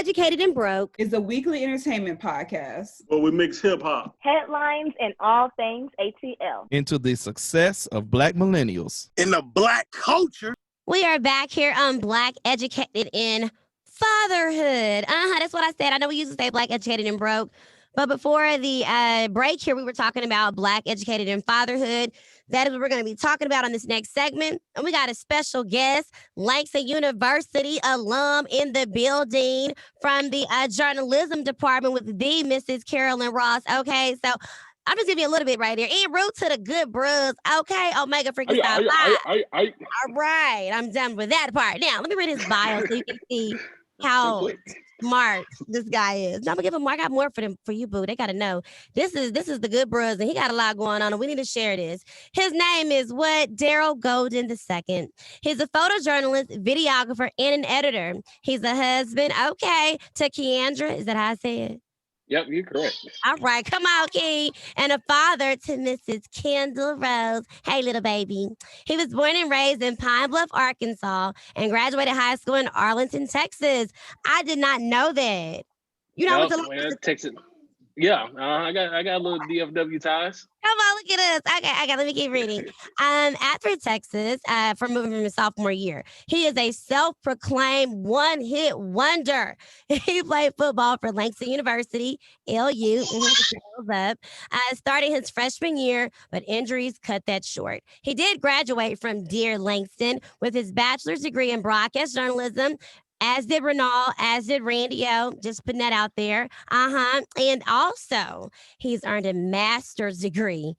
Educated and Broke is a weekly entertainment podcast where we mix hip-hop, headlines, and all things ATL into the success of Black millennials in the Black culture. We are back here on Black Educated in Fatherhood. That's what I said. I know we used to say Black Educated and Broke, but before the break here, we were talking about Black Educated in Fatherhood. That is what we're going to be talking about on this next segment. And we got a special guest, Langston University alum in the building from the journalism department with the Mrs. Carolyn Ross. Okay, so I'm just giving you a little bit right here. En route to the good bros. Okay, Omega Freaking Style Live. All right, I'm done with that part. Now, let me read his bio so you can see how smart this guy is. Now, I'm gonna give him more. I got more for you, boo. They gotta know. This is the good bros, and he got a lot going on, and we need to share this. His name is Darryl Golden II. He's a photojournalist, videographer, and an editor. He's a husband, to Keandra. Is that how I say it? Yep, you're correct. All right, come on, King. And a father to Mrs. Kendall Rose. Hey, little baby. He was born and raised in Pine Bluff, Arkansas, and graduated high school in Arlington, Texas. I did not know that. You know what Texas. Yeah, I got a little DFW ties. Come on, look at us. Okay, let me keep reading. After Texas, for moving from his sophomore year, he is a self-proclaimed one-hit wonder. He played football for Langston University, LU, starting his freshman year, but injuries cut that short. He did graduate from Dear Langston with his bachelor's degree in broadcast journalism, as did Renal, as did Randi, just putting that out there. And also, he's earned a master's degree.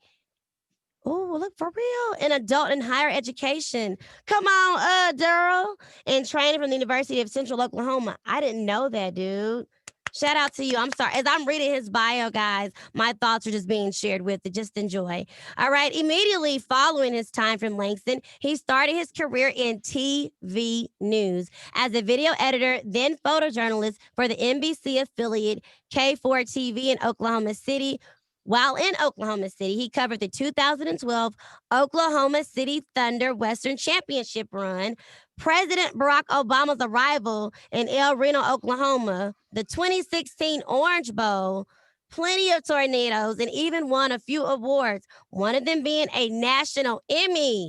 Oh, look, for real, in adult and higher education. Come on, Darryl. And training from the University of Central Oklahoma. I didn't know that, dude. Shout out to you. I'm sorry. As I'm reading his bio, guys, my thoughts are just being shared with it. Just enjoy. All right. Immediately following his time from Langston, he started his career in TV news as a video editor, then photojournalist for the NBC affiliate K4 TV in Oklahoma City. While in Oklahoma City, he covered the 2012 Oklahoma City Thunder Western Championship run, President Barack Obama's arrival in El Reno, Oklahoma, the 2016 Orange Bowl, plenty of tornadoes, and even won a few awards, one of them being a national Emmy.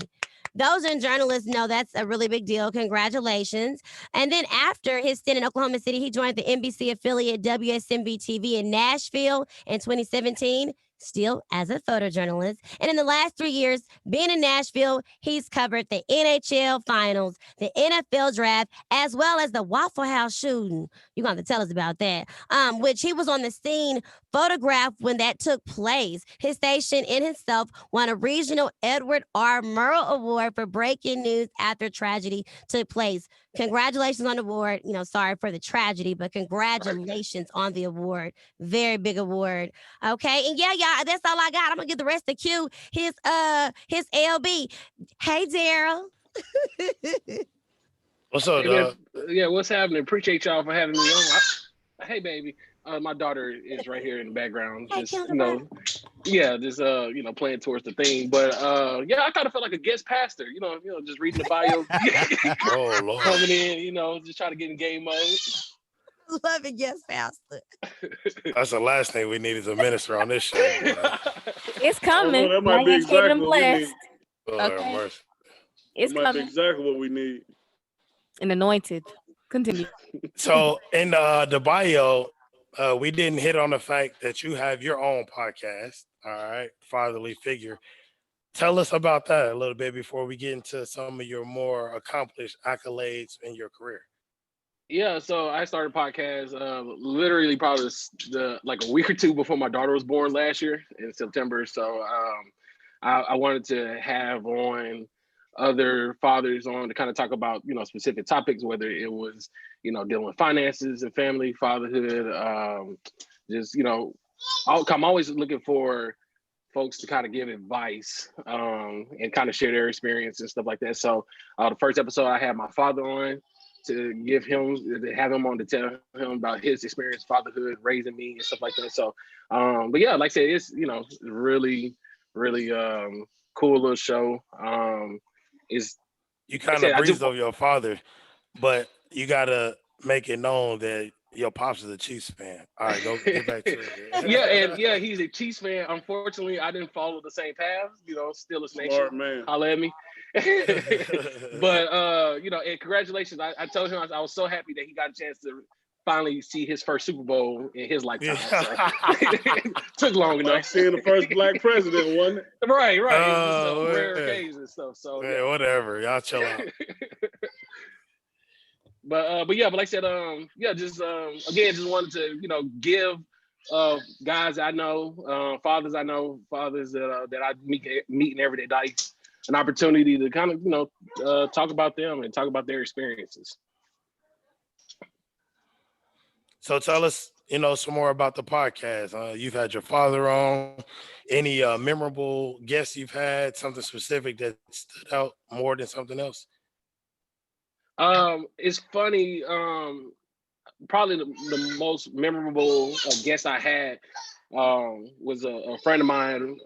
Those in journalists know that's a really big deal. Congratulations. And then after his stint in Oklahoma City, he joined the NBC affiliate WSMB TV in Nashville in 2017, still as a photojournalist. And in the last 3 years, being in Nashville, he's covered the NHL Finals, the NFL Draft, as well as the Waffle House shooting. You're going to have to tell us about that, which he was on the scene, photographed when that took place. His station in himself won a regional Edward R. Murrow Award for breaking news after tragedy took place. Congratulations on the award. Sorry for the tragedy, but congratulations on the award. Very big award. Okay. And yeah, that's all I got. I'm gonna give the rest of Q his LB. Hey, Darryl. What's up, dog? Yeah, what's happening? Appreciate y'all for having me on. Hey, baby. My daughter is right here in the background. Just playing towards the thing. But I kind of felt like a guest pastor. Just reading the bio. Oh Lord. Coming in, just trying to get in game mode. Love it, yes, pastor. That's the last thing we need is a minister on this show. It's coming. That might be exactly what we need. Okay. It's that might be coming. exactly what we need. And anointed. Continue. So in the bio, we didn't hit on the fact that you have your own podcast. All right, Fatherly Figure. Tell us about that a little bit before we get into some of your more accomplished accolades in your career. Yeah, so I started a podcast literally probably like a week or two before my daughter was born last year in September. So I wanted to have on other fathers on to kind of talk about, specific topics, whether it was, dealing with finances and family, fatherhood, I'm always looking for folks to kind of give advice and kind of share their experience and stuff like that. So the first episode I had my father on to have him on to tell him about his experience, fatherhood, raising me and stuff like that. So, but yeah, like I said, it's, really, really cool little show. You kind of breezed over your father, but you got to make it known that Your pops is a Chiefs fan. All right, go get back to it. yeah, he's a Chiefs fan. Unfortunately, I didn't follow the same path. Steelers Nation. Smart man. Holla at me. But and congratulations. I told him I was so happy that he got a chance to finally see his first Super Bowl in his lifetime. So. Took long enough. Like seeing the first black president, wasn't it? Right. It's Oh, just a rare man. occasion and stuff. So Yeah, whatever. Y'all chill out. But like I said, just wanted to, give guys I know, fathers I know, fathers that I meet in everyday life, an opportunity to kind of, talk about them and talk about their experiences. So tell us, some more about the podcast. You've had your father on. Any memorable guests you've had? Something specific that stood out more than something else? It's funny. Probably the most memorable guest I had was a friend of mine,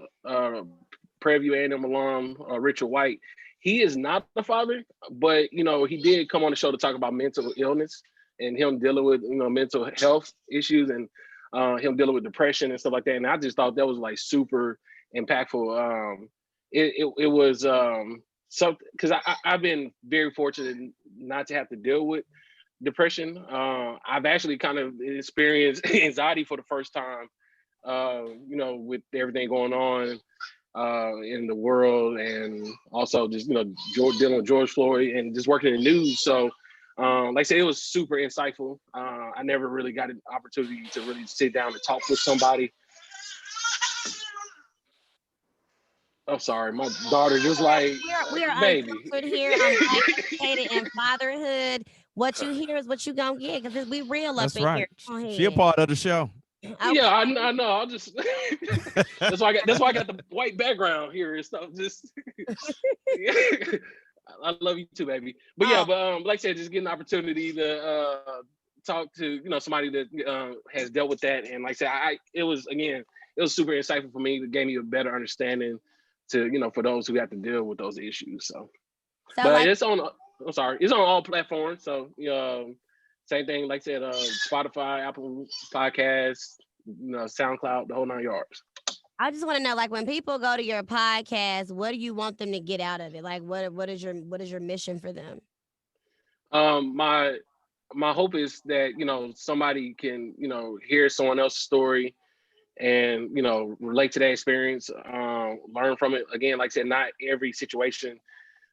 Prairie View A&M alum, Richard White. He is not the father, but he did come on the show to talk about mental illness and him dealing with mental health issues and him dealing with depression and stuff like that. And I just thought that was like super impactful. It was something because I've been very fortunate not to have to deal with depression. I've actually kind of experienced anxiety for the first time, with everything going on in the world, and also just dealing with George Floyd and just working in the news. So like I said, it was super insightful. I never really got an opportunity to really sit down and talk with somebody. I'm sorry, my daughter just like, we are baby. unfiltered here on Educated in Fatherhood. What you hear is what you gonna get, because we real up That's in right. here. She a part of the show. Okay. Yeah, I know. I'll just that's why I got the white background here and stuff. Just I love you too, baby. But like I said, just getting an opportunity to talk to somebody that has dealt with that, and like I said, it was super insightful for me. It gave me a better understanding to for those who have to deal with those issues. So but it's on. I'm sorry, it's on all platforms. So same thing, like I said, Spotify, Apple Podcasts, SoundCloud, the whole 9 yards. I just want to know, like, when people go to your podcast, what do you want them to get out of it? Like, what is your mission for them? My hope is that somebody can hear someone else's story and relate to that experience, learn from it. Again, like I said, not every situation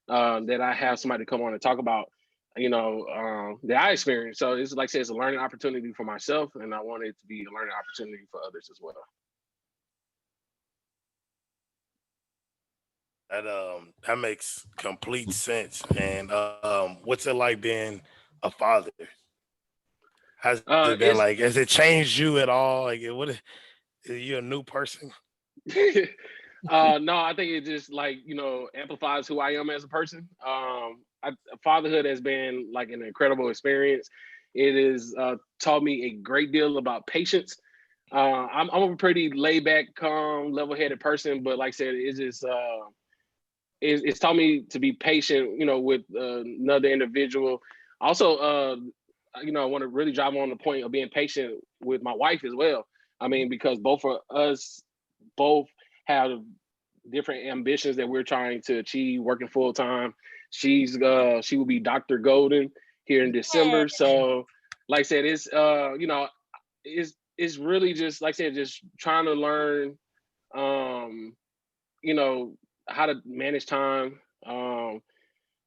that I have somebody come on and talk about, that I experienced. So it's like I said, it's a learning opportunity for myself, and I want it to be a learning opportunity for others as well. That makes complete sense. And what's it like being a father? Has it been like? Has it changed you at all? Like, is you a new person? No, I think it just amplifies who I am as a person. Fatherhood has been like an incredible experience. It has taught me a great deal about patience. I'm a pretty laid back, calm, level-headed person, but like I said, it's just it's taught me to be patient, with another individual. Also, I want to really drive on the point of being patient with my wife as well. I mean, because both of us have different ambitions that we're trying to achieve, working full time. She will be Dr. Golden here in December. So like I said, it's it's really just like I said, just trying to learn how to manage time. And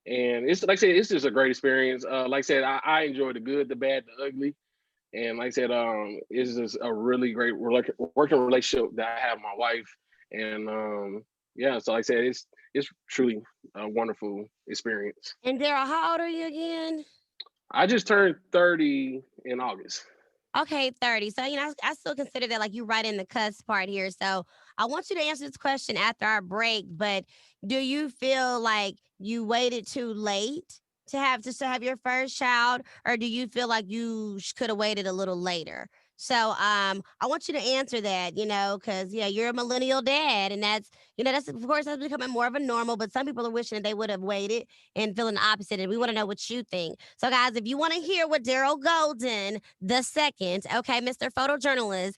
it's like I said, it's just a great experience. Like I said, I enjoy the good, the bad, the ugly. And like I said, it's just a really great working relationship that I have with my wife. And so like I said, it's truly a wonderful experience. And Darryl, how old are you again? I just turned 30 in August. Okay, 30. So, I still consider that like you right in the cusp part here. So I want you to answer this question after our break, but do you feel like you waited too late to have your first child, or do you feel like you could have waited a little later So I want you to answer that, because you're a millennial dad, and that's of course that's becoming more of a normal. But some people are wishing that they would have waited and feeling the opposite. And we want to know what you think. So guys, if you want to hear what Darryl Golden II, okay, Mr. Photojournalist,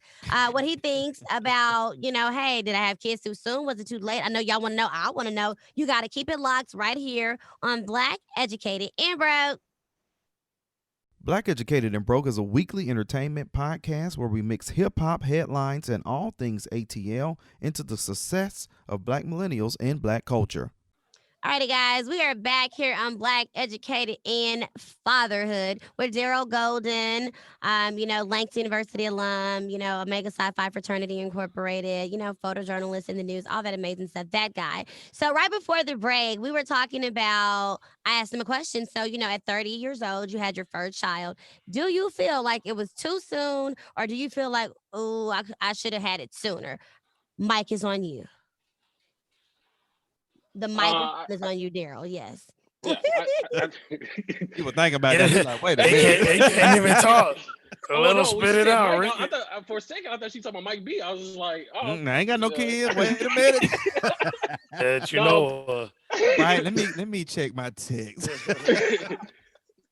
what he thinks about, hey, did I have kids too soon? Was it too late? I know y'all want to know. I want to know. You got to keep it locked right here on Black, Educated, and Broke. Black Educated and Broke is a weekly entertainment podcast where we mix hip-hop headlines and all things ATL into the success of Black millennials and Black culture. Alrighty, guys, we are back here on Black, Educated, and Fatherhood with Darryl Golden, Langston University alum, Omega Sci-Fi Fraternity Incorporated, photojournalist in the news, all that amazing stuff, that guy. So right before the break, we were talking about, I asked him a question. So, at 30 years old, you had your first child. Do you feel like it was too soon, or do you feel like, oh, I should have had it sooner? Mike is on you. The mic is on you, Darryl. Yes. Yeah, You were thinking about that. He's like, wait a minute. He can't even talk. Spit it out, Mike, Ricky. for a second, I thought she talking about Mike B. I was just like, oh, I ain't got no kids. Wait a minute. Right, let me check my text.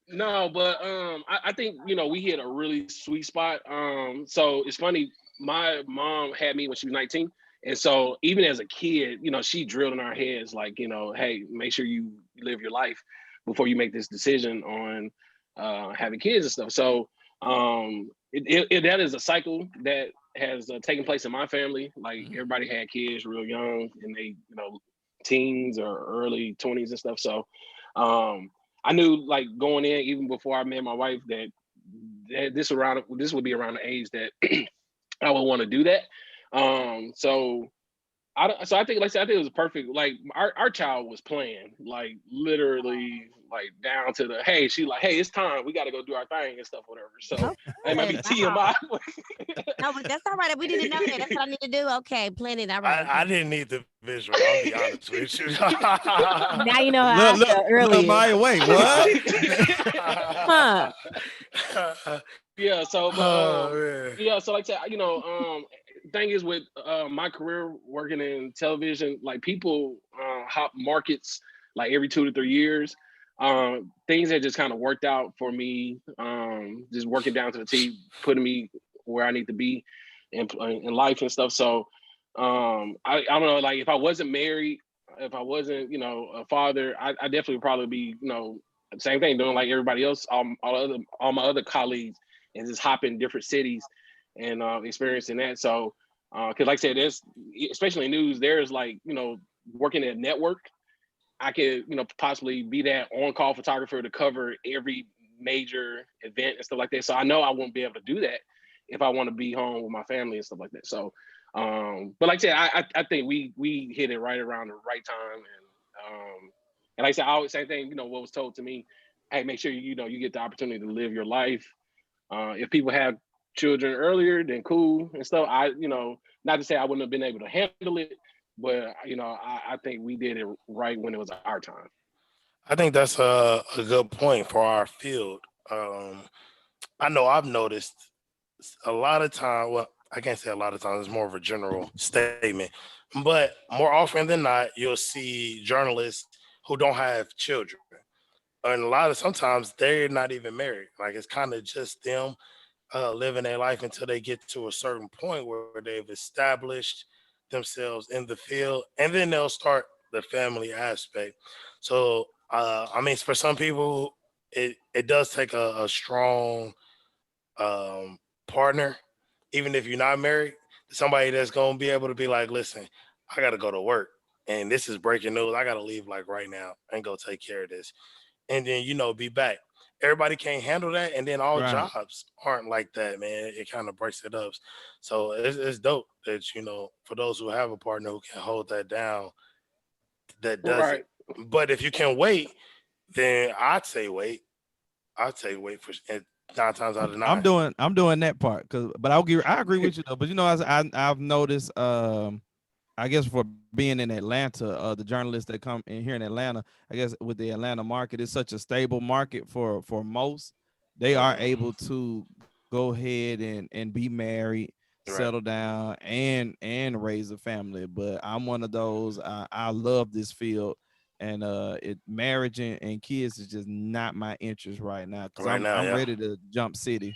No, but I think we hit a really sweet spot. So it's funny. My mom had me when she was 19. And so even as a kid, she drilled in our heads like, hey, make sure you live your life before you make this decision on having kids and stuff. So that is a cycle that has taken place in my family. Like everybody had kids real young and they, teens or early 20s and stuff. So I knew like going in, even before I met my wife, that this would be around the age that I would want to do that. So I think, like I said, I think it was perfect. Like our child was playing, like literally, like down to the hey, it's time, we got to go do our thing and stuff, whatever. So it might be TMI. No, but that's all right. We didn't know that. That's what I need to do. Okay, plenty. All right. I didn't need the visual. I'll be honest with you. Now you know how I felt earlier. Maya, wait, what? Huh. Yeah. So, So like I said, thing is with my career working in television, like people hop markets like every 2 to 3 years. Things have just kind of worked out for me, just working down to the T, putting me where I need to be in life and stuff. So I don't know, like if I wasn't married, if I wasn't, a father, I definitely would probably be, same thing, doing like everybody else, all my other colleagues, and just hopping different cities and experiencing that. So, because like I said, there's, especially in news, there's like, working at a network, I could, possibly be that on-call photographer to cover every major event and stuff like that. So I know I won't be able to do that if I want to be home with my family and stuff like that. So, but like I said, I think we hit it right around the right time. And like I said, I always same thing, what was told to me, hey, make sure, you get the opportunity to live your life. If people have children earlier, then cool and stuff. Not to say I wouldn't have been able to handle it, but I think we did it right when it was our time. I think that's a good point for our field. I know I've noticed a lot of time. Well, I can't say a lot of times. It's more of a general statement, but more often than not, you'll see journalists who don't have children, and sometimes they're not even married. Like it's kind of just them living their life until they get to a certain point where they've established themselves in the field, and then they'll start the family aspect. So, for some people, it does take a strong partner, even if you're not married, somebody that's going to be able to be like, listen, I got to go to work, and this is breaking news. I got to leave like right now and go take care of this. And then, be back. Everybody can't handle that, and then all jobs aren't like that, man. It kind of breaks it up. So it's dope that for those who have a partner who can hold that down, that does it. But if you can wait, then I'd say wait. I'd say wait for 9 times out of 9. I'm doing that part, but I agree with you though. But as I've noticed, I guess for being in Atlanta, the journalists that come in here in Atlanta, I guess with the Atlanta market, it's such a stable market for most. They are able to go ahead and be married, Right. settle down, and raise a family. But I'm one of those. I love this field, and marriage and kids is just not my interest right now because Right now, I'm yeah. ready to jump city.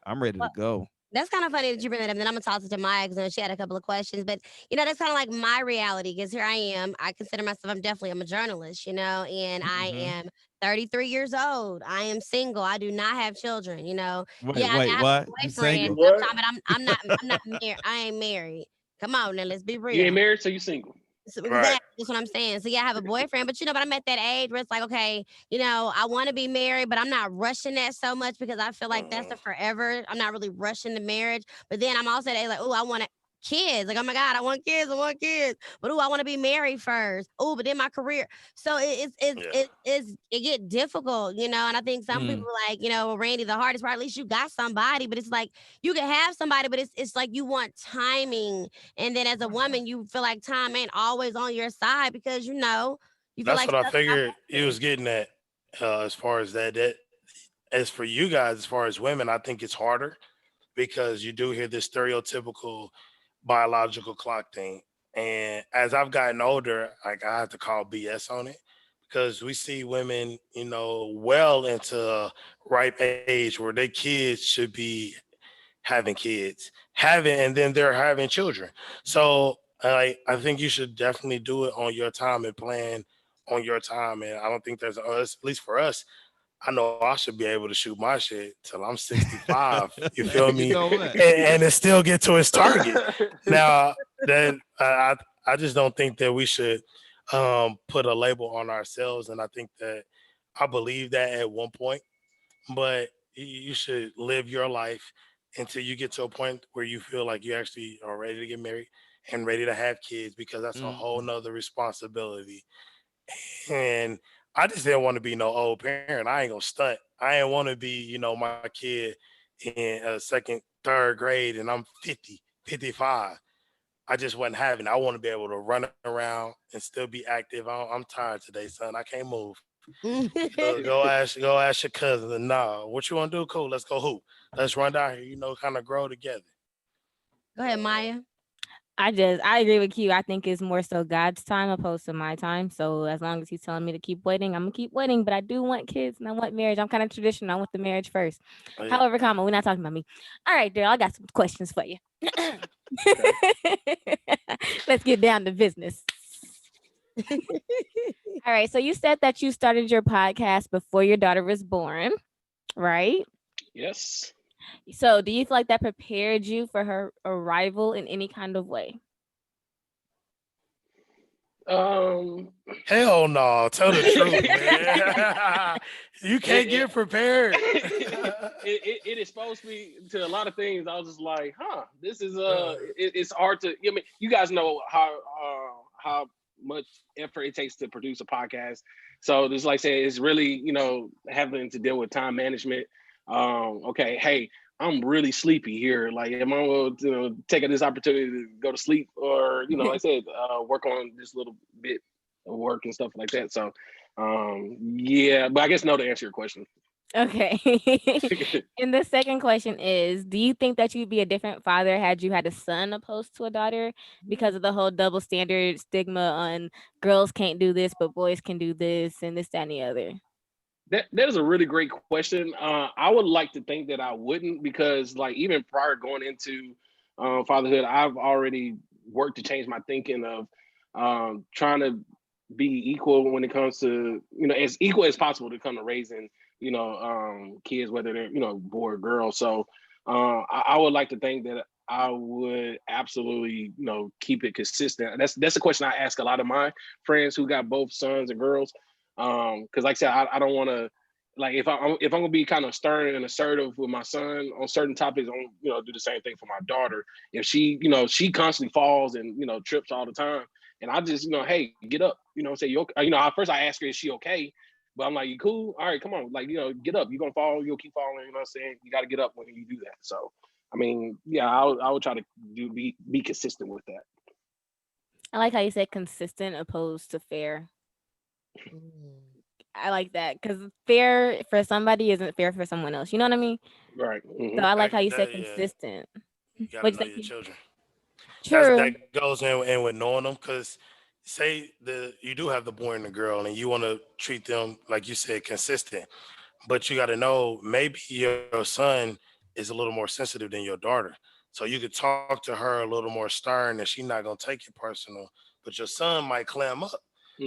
I'm ready to Well, go. that's kind of funny that you bring that up. Then I'm gonna toss it to Maya because she had a couple of questions. But that's kind of like my reality because here I am. I consider myself. I'm a journalist, and I Hmm. am 33 years old. I am single. I do not have children. Wait, Yeah, I wait, have a what? You boyfriend. single? I'm What? talking, but I'm not married. I ain't married. Come on now, let's be You ain't real. married, so you single. So Right. exactly, that's what I'm saying. So yeah, I have a boyfriend, but I'm at that age where it's like, okay, I want to be married, but I'm not rushing that so much because I feel like that's Mhm. the forever. I'm not really rushing the marriage, but then I'm also at the age like, oh, I want kids. Like, oh my God, I want kids. But oh, I want to be married first. Oh, but then my career. So Yeah. it get difficult, and I think some people Mm. are like, well, Randy, the hardest part, at least you got somebody, but it's like you can have somebody, but it's like you want timing, and then as a woman, you feel like time ain't always on your side because you feel That's like what I stuff's not figured you working. was getting at. As far as that, as for you guys, as far as women, I think it's harder because you do hear this stereotypical biological clock thing. And as I've gotten older, like I have to call BS on it because we see women, well into a ripe age where their kids should be having kids, and then they're having children. So I think you should definitely do it on your time and plan on your time. And I don't think there's us, at least for us, I know I should be able to shoot my shit till I'm 65. You feel You me? know what? And it still get to its target. Now, then I just don't think that we should put a label on ourselves. And I think that I believe that at one point, but you should live your life until you get to a point where you feel like you actually are ready to get married and ready to have kids because that's a whole Mm. nother responsibility. And I just didn't want to be no old parent. I ain't gonna stunt. I ain't want to be, my kid in second, third grade and I'm 50, 55. I just wasn't having it. I want to be able to run around and still be active. I'm tired today, son. I can't move. Go ask your cousin. Nah, what you want to do? Cool. Let's go hoop. Let's run down here. Kind of grow together. Go ahead, Maya. I agree with you. I think it's more so God's time opposed to my time. So as long as he's telling me to keep waiting, I'm gonna keep waiting. But I do want kids and I want marriage. I'm kind of traditional. I want the marriage first. Yeah. However, comma, we're not talking about me. All right, Daryl, I got some questions for you. Let's get down to business. All right. So you said that you started your podcast before your daughter was born, right? Yes. So do you feel like that prepared you for her arrival in any kind of way? Um, Hell no. Tell the truth, man. You can't get prepared. it exposed me to a lot of things. I was just like, this is it's hard to. I mean, you guys know how much effort it takes to produce a podcast. So just like say, it's really having to deal with time management. Okay, hey, I'm really sleepy here. Like, am I going to take this opportunity to go to sleep, or like I said, work on this little bit of work and stuff like that. So, yeah, but I guess no to answer your question. Okay. And the second question is, do you think that you'd be a different father had you had a son opposed to a daughter because of the whole double standard stigma on girls can't do this, but boys can do this and this, that, and the other? That is a really great question. I would like to think that I wouldn't, because like even prior going into fatherhood, I've already worked to change my thinking of trying to be equal when it comes to as equal as possible to come to raising kids, whether they're boy or girl. So I would like to think that I would absolutely keep it consistent. That's a question I ask a lot of my friends who got both sons and girls. Because like I said, I don't want to, like, if I'm gonna be kind of stern and assertive with my son on certain topics, I'm do the same thing for my daughter. If she she constantly falls and trips all the time, and I just hey, get up, say you okay. At first I ask her, is she okay? But I'm like, you cool? All right, come on, like get up. You're gonna fall, you'll keep falling. You know what I'm saying? You got to get up when you do that. So I mean, yeah, I would try to be consistent with that. I like how you said consistent opposed to fair. I like that because fair for somebody isn't fair for someone else. You know what I mean? Right. So I like how you said Yeah. consistent. You gotta What'd know you your say? children. True. That goes in with knowing them, because say you do have the boy and the girl and you want to treat them like you said consistent, but you got to know maybe your son is a little more sensitive than your daughter, so you could talk to her a little more stern and she's not going to take it personal, but your son might clam up.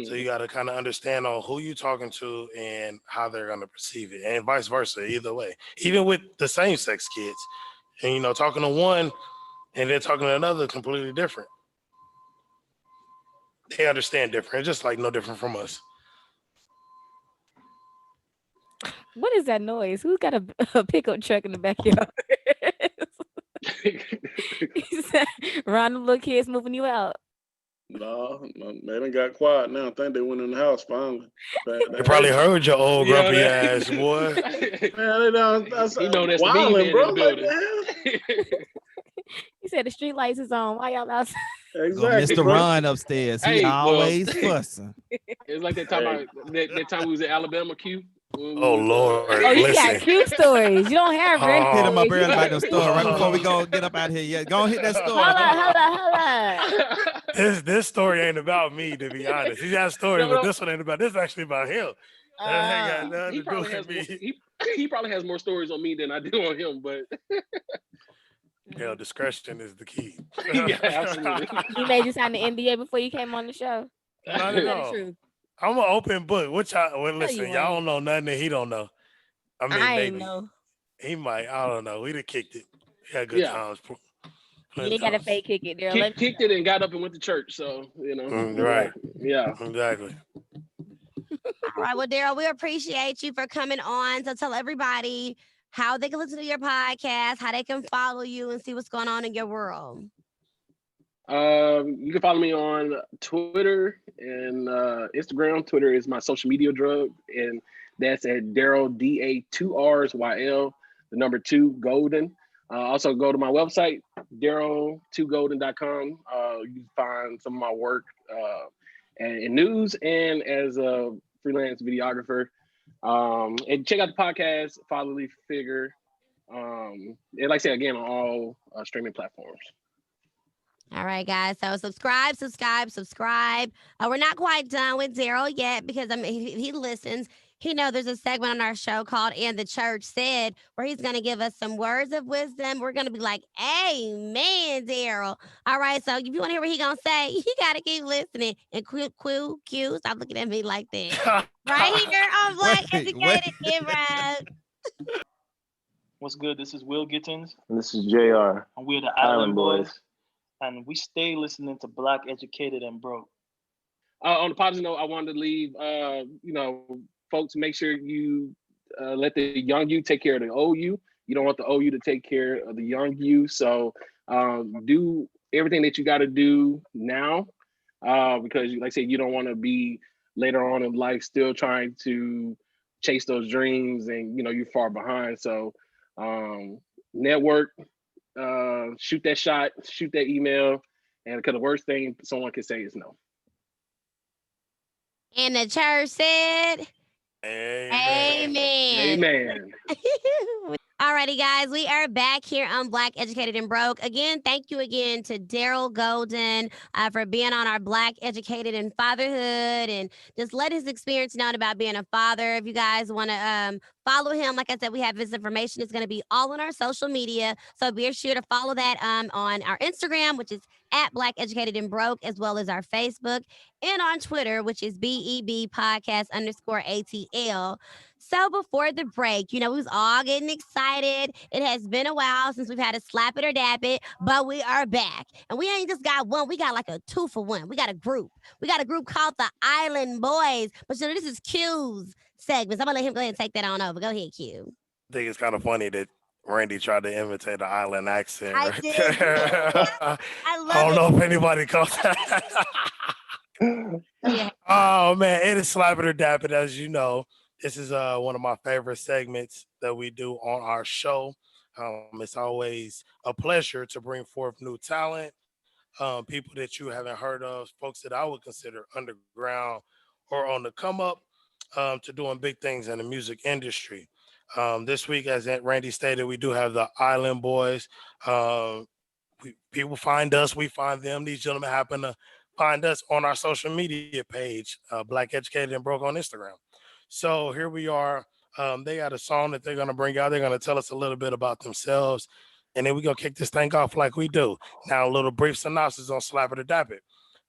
So you got to kind of understand on who you're talking to and how they're going to perceive it, and vice versa, either way, even with the same sex kids. And talking to one and then talking to another completely different. They understand different. It's just like no different from us. What is that noise? Who's got a pickup truck in the backyard? He said, Ron, the little kids moving you out. No, they done got quiet now. I think they went in the house finally. They probably heard your old grumpy ass, boy. Man, they done. You know that's the wilding, mean man bro. in the Like, building. He said the street lights is on. Why y'all outside? exactly, Mr. bro. Ron upstairs. He Hey, well, always fussing. It's like that time that time we was at Alabama, Q. Oh Lord! Oh, you got Listen. cute stories. You don't have great Hit him up stories. early about the story right before we go get up out here. Yeah, go and hit that story. Hold on. This story ain't about me, to be honest. He's got a story, but this one ain't about. This is actually about him. That ain't got nothing to do with me. He probably has more stories on me than I do on him, but discretion is the key. yeah, absolutely. He made you sign the NDA before you came on the show. Not at all. I'm an open book. Listen, you y'all don't know nothing that he don't know. I mean, I maybe know. he might. I don't know. We'd have kicked it. We had good times. You ain't got to fake kick it, Daryl. Kicked it and got up and went to church. So right. Yeah. Exactly. All right. Well, Daryl, we appreciate you for coming on. So tell everybody how they can listen to your podcast, how they can follow you and see what's going on in your world. You can follow me on Twitter and Instagram. Twitter is my social media drug, and that's at Darryl DA2RSYL, the number 2 Golden. Also go to my website, Darryl2Golden.com. You can find some of my work in news and as a freelance videographer. And check out the podcast, Fatherly Figure. And like I said, again, on all streaming platforms. All right, guys. So subscribe. We're not quite done with Daryl yet because he listens. He knows there's a segment on our show called "And the Church Said," where he's going to give us some words of wisdom. We're going to be like, "Amen, Daryl." All right. So if you want to hear what he's going to say, you got to keep listening. And Q, stop looking at me like that. Right here on Black Educated and Broke. What's good? This is Will Gittens. And this is JR. And we're the Island Boys. And we stay listening to Black Educated and Broke. On the positive note, I wanted to leave, folks, make sure you let the young you take care of the old you. You don't want the old you to take care of the young you. So do everything that you got to do now because, like I said, you don't want to be later on in life still trying to chase those dreams and, you're far behind. So network, shoot that shot, shoot that email, and because the worst thing someone can say is no. And the church said, Amen. Alrighty, guys, we are back here on Black Educated and Broke. Again, thank you again to Darryl Golden for being on our Black Educated and Fatherhood and just let his experience known about being a father. If you guys want to follow him, like I said, we have his information. It's going to be all on our social media. So be sure to follow that on our Instagram, which is at Black Educated and Broke, as well as our Facebook, and on Twitter, which is BEB podcast _ATL. So before the break, we was all getting excited. It has been a while since we've had a Slap It or Dap It, but we are back. And we ain't just got one. We got like a 2-for-1. We got a group. We got a group called the Island Boys. But this is Q's segments. I'm going to let him go ahead and take that on over. Go ahead, Q. I think it's kind of funny that Randi tried to imitate the island accent. I did. I don't know if anybody caught that. Yeah. Oh, man. It is Slap It or Dap It, as you know. This is one of my favorite segments that we do on our show. It's always a pleasure to bring forth new talent, people that you haven't heard of, folks that I would consider underground or on the come up. to doing big things in the music industry. This week, as Randy stated, we do have the Island Boys. People find us, we find them. These gentlemen happen to find us on our social media page, Black Educated and Broke on Instagram. So here we are. They got a song that they're gonna bring out. They're gonna tell us a little bit about themselves, and then we gonna kick this thing off like we do. Now, a little brief synopsis on Slap It or Dap It.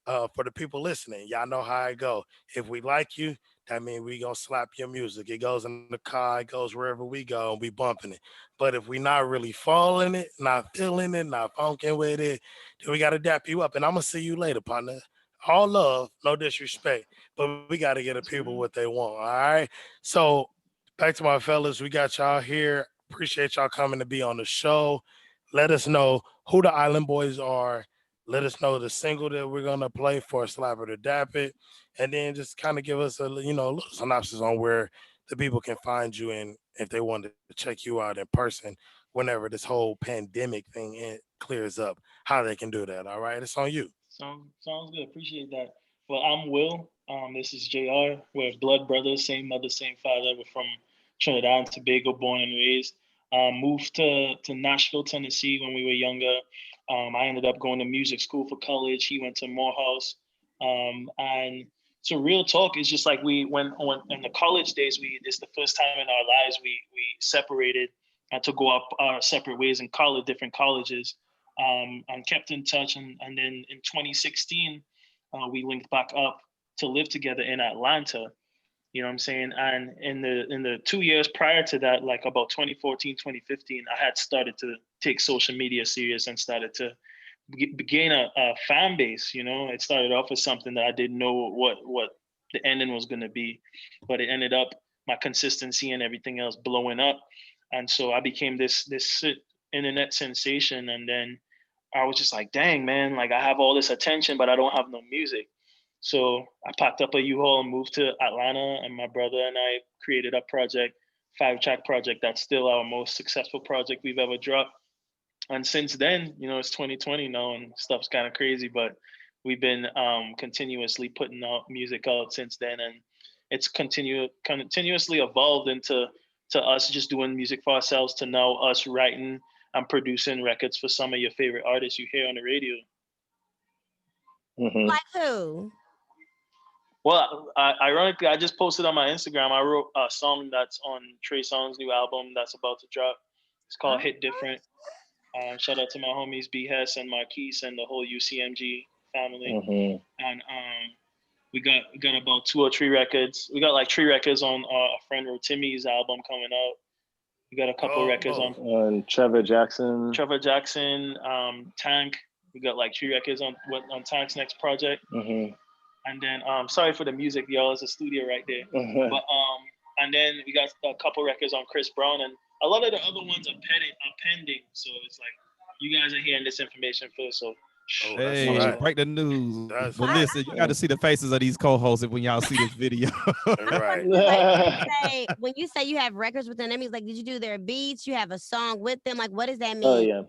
For the people listening, y'all know how I go. If we like you, that means we gonna slap your music. It goes in the car, it goes wherever we go, and we bumping it. But if we not really following it, not feeling it, not funking with it, then we gotta dap you up. And I'm gonna see you later, partner. All love, no disrespect, but we gotta get the people what they want. All right. So back to my fellas, we got y'all here. Appreciate y'all coming to be on the show. Let us know who the Island Boys are. Let us know the single that we're gonna play for Slap It or Dap It, and then just kind of give us a little synopsis on where the people can find you and if they want to check you out in person whenever this whole pandemic thing clears up, how they can do that. All right, it's on you. Sounds good. Appreciate that. Well, I'm Will. This is JR. We're blood brothers, same mother, same father. We're from Trinidad and Tobago, born and raised. Moved to Nashville, Tennessee when we were younger. I ended up going to music school for college. He went to Morehouse. And so real talk is just like we went on in the college days, it's the first time in our lives we separated and to go up our separate ways in college, different colleges, and kept in touch. And then in 2016, we linked back up to live together in Atlanta. You know what I'm saying? And in the 2 years prior to that, like about 2014, 2015, I had started to take social media serious and started to gain a fan base. It started off as something that I didn't know what the ending was going to be, but it ended up my consistency and everything else blowing up. And so I became this internet sensation. And then I was just like, dang, man, like I have all this attention, but I don't have no music. So I packed up a U-Haul and moved to Atlanta, and my brother and I created a project, 5-track project. That's still our most successful project we've ever dropped. And since then, it's 2020 now and stuff's kind of crazy, but we've been continuously putting out music out since then. And it's continuously evolved into us just doing music for ourselves to now us writing and producing records for some of your favorite artists you hear on the radio. Like who? Well, ironically, I just posted on my Instagram. I wrote a song that's on Trey Songz's new album that's about to drop. It's called Hit Different. Shout out to my homies B Hess and Marquise and the whole UCMG family. And we got about 2 or 3 records. We got like 3 records on our friend Rotimi's album coming out. We got a couple records on Trevor Jackson, Tank. We got like 3 records on Tank's next project. And then sorry for the music, y'all. It's a studio right there. But and then we got a couple records on Chris Brown, and a lot of the other ones are pending. So it's like you guys are hearing this information first. So hey, break the news. But listen, you got to see the faces of these co-hosts when y'all see this video. Right. When you say you have records with them, that means like, did you do their beats? You have a song with them? Like, what does that mean? Oh yeah.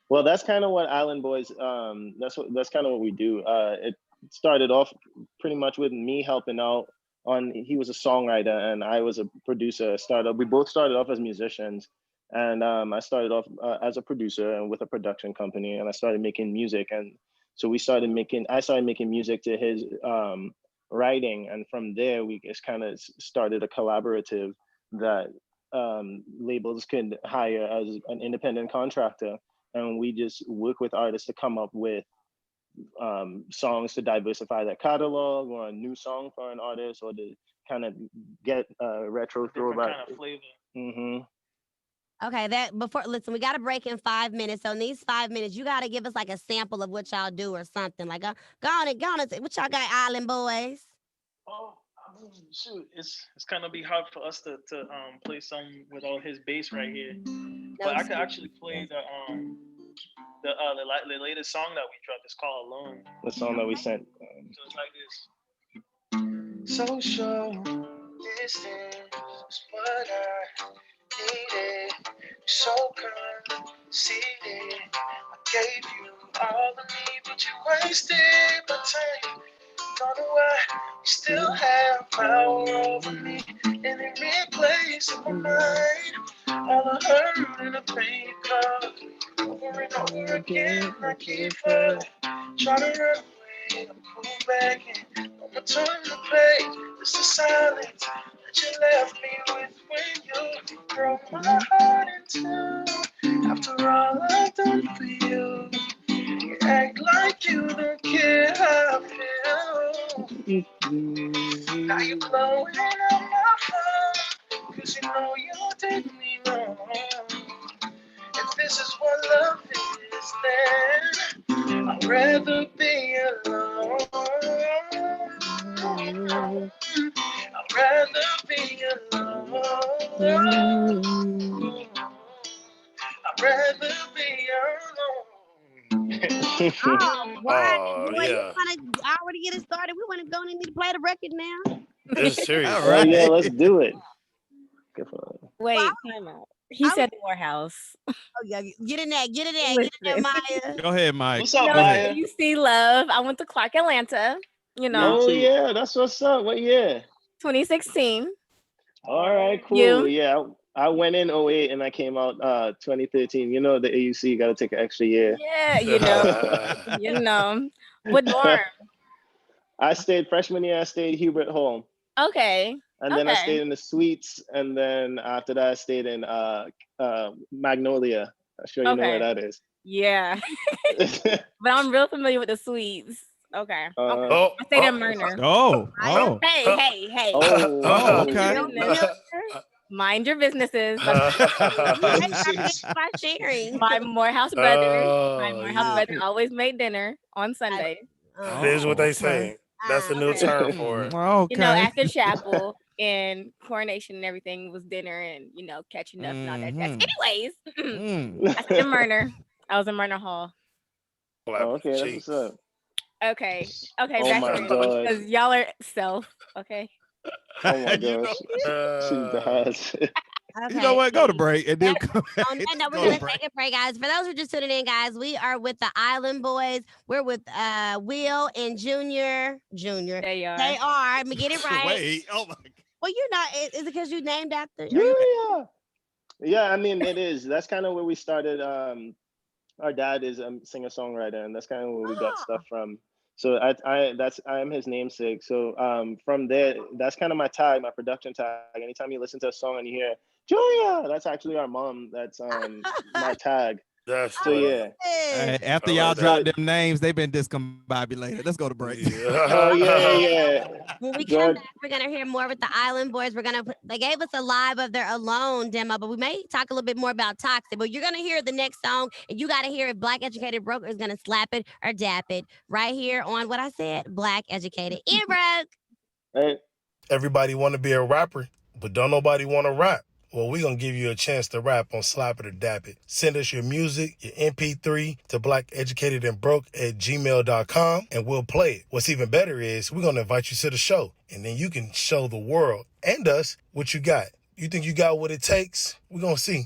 Well, that's kind of what Island Boys. That's kind of what we do. It started off pretty much with me helping out he was a songwriter and I was a producer. We both started off as musicians, and I started off as a producer and with a production company, and I started making music. And so I started making music to his writing, and from there we just kind of started a collaborative that labels could hire as an independent contractor, and we just work with artists to come up with songs to diversify their catalog, or a new song for an artist, or to kind of get a retro throwback kind of flavor. Okay, listen, we got to break in 5 minutes. So in these 5 minutes, you got to give us like a sample of what y'all do or something. Like, go on and what y'all got, Island Boys? Oh, shoot, it's gonna be hard for us to play some with all his bass right here. But I could actually play the latest song that we dropped. It's called Alone. The song that we sent. So it's like this. Social distance is what I needed. So conceited. I gave you all of me, but you wasted my time. Don't know why you still have power over me. And it replays in my mind all the hurt and the pain you caused. Over and over again, I keep falling. Try to run away, I'm pulling back in. No more turn the page, it's the silence that you left me with when you broke my heart in two. After all I've done for you, you act like you don't care how I feel. Now you're blowing up my phone, 'cause you know you did me wrong. If this is what love is, then I'd rather be alone. I'd rather be alone. I'd rather be alone. Oh, why? Oh, Boy, you yeah. want to already get it started? We want to go and need to play the record now. It's serious. All Oh right. yeah, let's do it. Good for it. Wait, Well, time out. He said Morehouse. Oh yeah, get in there, get in there, get in there, Maya. Go ahead, Mike. What's up, Go ahead. Maya? You see love. I went to Clark, Atlanta. You know, Oh yeah, that's what's up. What year? 2016. All right, cool. You? Yeah, I went in 08 and I came out 2013. You know the AUC got to take an extra year. Yeah, you know. What dorm? I stayed freshman year. I stayed Hubert Hall, Okay. and then I Okay. stayed in the suites, and then after that I stayed in Magnolia. I'm sure you know where that is. Yeah. But I'm real familiar with the suites. Okay. Oh, I stayed in Myrner. Oh. Hey. Oh, okay. Mind your businesses. By sharing. My Morehouse brother. My Oh, Morehouse yeah. brother always made dinner on Sunday. That is what they say. That's a new okay. term for it. Okay. You know, after chapel and coronation and everything was dinner and, you know, catching up and all that jazz. Anyways, I stayed in Myrner. I was in Myrner Hall. Oh, okay, that's what's up. Okay, Oh back my to God. because y'all are self. Okay. Oh my You gosh. Uh, She's bad. You know what? Go to break and then come back. On that note, we're Go to gonna break. take a break, guys. For those who are just tuning in, guys, we are with the Island Boys. We're with Will and Junior. They are. They are. Let me get it right. Wait. Oh my God. Well, you're not. Is it because you named after? Yeah, I mean it is. That's kind of where we started. Our dad is a singer-songwriter, and that's kind of where we got stuff from. So I am his namesake. So from there, that's kind of my tag, my production tag. Anytime you listen to a song and you hear Julia, that's actually our mom. That's my tag. That's So yeah. Hey, after I y'all like drop that. them names, they've been discombobulated. Let's go to break. Oh yeah. When we Go come ahead. back, we're gonna hear more with the Island Boys. They gave us a live of their Alone demo, but we may talk a little bit more about Toxic. But you're gonna hear the next song, and you gotta hear if Black Educated Broke is gonna slap it or dap it right here on what I said, Black Educated and Broke. Hey. Everybody want to be a rapper, but don't nobody want to rap. Well, we're going to give you a chance to rap on Slap It or Dap It. Send us your music, your MP3 to blackeducatedandbroke@gmail.com and we'll play it. What's even better is we're going to invite you to the show and then you can show the world and us what you got. You think you got what it takes? We're going to see.